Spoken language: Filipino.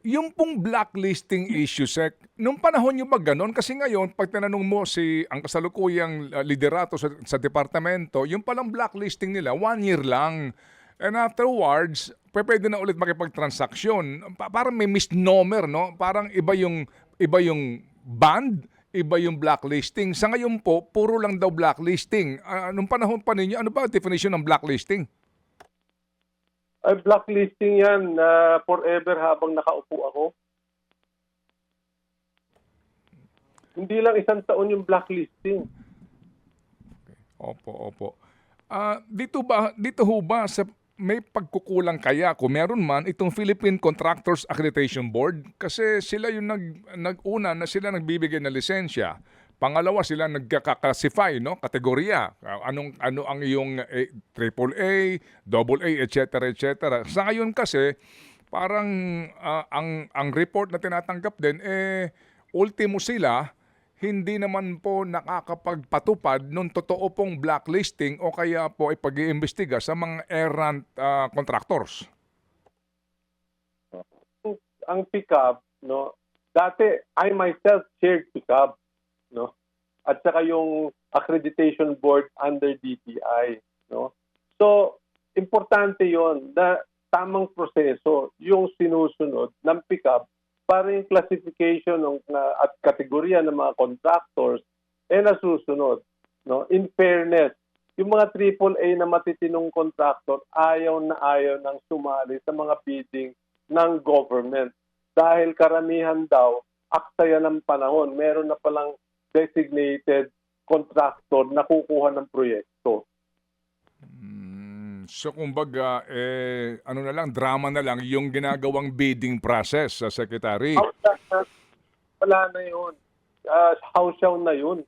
yung pong blacklisting issue, Sec, nung panahon nyo ba ganon? Kasi ngayon, pag tinanong mo ang kasalukuyang liderato sa departamento, yung palang blacklisting nila, 1 year lang. And afterwards, pwede na ulit makipagtransaksyon. Parang may misnomer, no? Parang iba yung band, iba yung blacklisting. Sa ngayon po, puro lang daw blacklisting. Nung panahon pa ninyo, ano ba ang definition ng blacklisting? Ay, blacklisting yan na forever habang nakaupo ako. Hindi lang 1 taon yung blacklisting. Opo, opo. Dito ho ba sa may pagkukulang kaya kung meron man itong Philippine Contractors Accreditation Board kasi sila yung nag-una na sila nagbibigay ng lisensya. Pangalawa sila nagka-classify, no, kategorya. Ano ang iyong AAA, AA, etc., etc. Sa ngayon kasi parang ang report na tinatanggap din ultimo sila hindi naman po nakakapagpatupad nung totoo pong blacklisting o kaya po ay pag-iimbestiga sa mga errant contractors. Ang pickup, no, dati I myself chaired pickup, no, at saka yung accreditation board under DTI, no. So importante yon na tamang proseso yung sinusunod ng pickup para yung classification at kategorya ng mga contractors nasusunod, no. In fairness, yung mga AAA na matitinong contractor ayaw nang sumali sa mga bidding ng government dahil karamihan daw aksaya ng panahon, meron na palang designated contractor na kukuha ng proyekto. So kumbaga, ano na lang, drama na lang yung ginagawang bidding process sa Secretary. Wala na yun. House na yun.